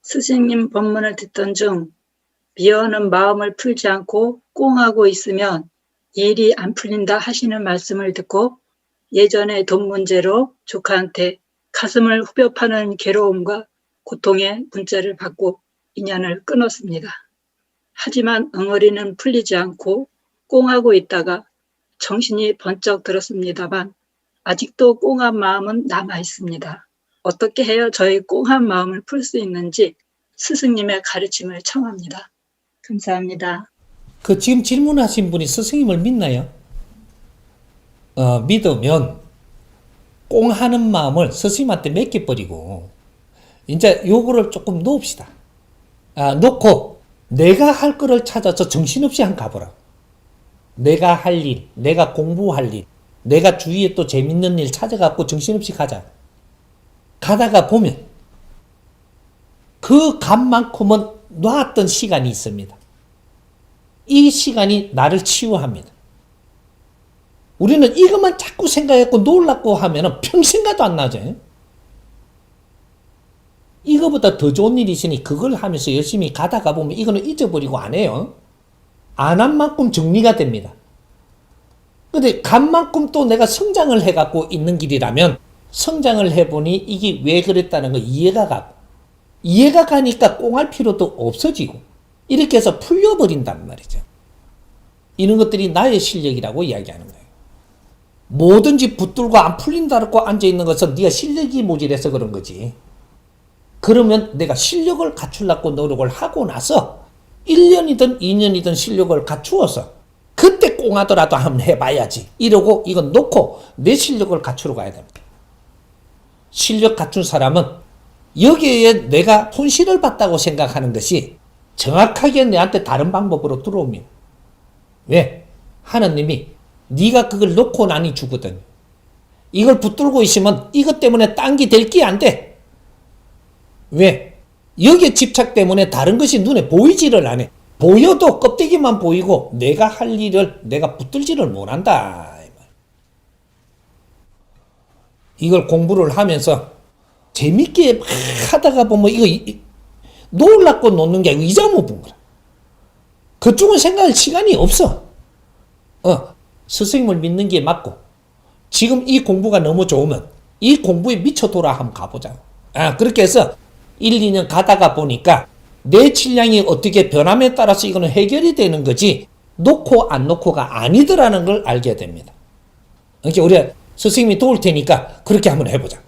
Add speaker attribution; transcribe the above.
Speaker 1: 스승님 법문을 듣던 중 미워하는 마음을 풀지 않고 꽁하고 있으면 일이 안 풀린다 하시는 말씀을 듣고 예전에 돈 문제로 조카한테 가슴을 후벼 파는 괴로움과 고통의 문자를 받고 인연을 끊었습니다. 하지만 엉어리는 풀리지 않고 꽁하고 있다가 정신이 번쩍 들었습니다만 아직도 꽁한 마음은 남아 있습니다. 어떻게 해야 저의 꽁한 마음을 풀 수 있는지 스승님의 가르침을 청합니다. 감사합니다.
Speaker 2: 지금 질문하신 분이 스승님을 믿나요? 믿으면 꽁하는 마음을 스승님한테 맡겨버리고 이제 요거를 조금 놓읍시다. 놓고 내가 할 거를 찾아서 정신없이 한 가보라. 내가 할 일, 내가 공부할 일, 내가 주위에 또 재밌는 일 찾아갖고 정신없이 가자. 가다가 보면 그 값만큼은 놨던 시간이 있습니다. 이 시간이 나를 치유합니다. 우리는 이것만 자꾸 생각했고 놀랐고 하면 평생 가도 안 나죠. 이거보다 더 좋은 일이 있으니 그걸 하면서 열심히 가다가 보면 이거는 잊어버리고 안 해요. 안 한 만큼 정리가 됩니다. 근데 간 만큼 또 내가 성장을 해갖고 있는 길이라면 성장을 해보니 이게 왜 그랬다는 거 이해가 가고 이해가 가니까 꽁할 필요도 없어지고 이렇게 해서 풀려버린단 말이죠. 이런 것들이 나의 실력이라고 이야기하는 거예요. 뭐든지 붙들고 안 풀린다고 앉아있는 것은 네가 실력이 모자라서 그런 거지. 그러면 내가 실력을 갖추려고 노력을 하고 나서 1년이든 2년이든 실력을 갖추어서 그때 꽁하더라도 한번 해봐야지 이러고 이건 놓고 내 실력을 갖추러 가야 됩니다. 실력 갖춘 사람은 여기에 내가 손실을 봤다고 생각하는 것이 정확하게 내한테 다른 방법으로 들어옵니다. 왜? 하느님이 네가 그걸 놓고 나니 주거든. 이걸 붙들고 있으면 이것 때문에 딴 게 될 게 안 돼. 왜? 여기에 집착 때문에 다른 것이 눈에 보이지를 않아. 보여도 껍데기만 보이고 내가 할 일을 내가 붙들지를 못한다. 이걸 공부를 하면서 재밌게 막 하다가 보면 이거 놀랍고 놓는 게 아니고 잊어먹은 거라. 그쪽은 생각할 시간이 없어. 스승님을 믿는 게 맞고 지금 이 공부가 너무 좋으면 이 공부에 미쳐 돌아 한번 가보자. 그렇게 해서 1, 2년 가다가 보니까 내 질량이 어떻게 변함에 따라서 이거는 해결이 되는 거지 놓고 안 놓고가 아니더라는 걸 알게 됩니다. 그러니까 우리가 스승님이 도울 테니까 그렇게 한번 해보자.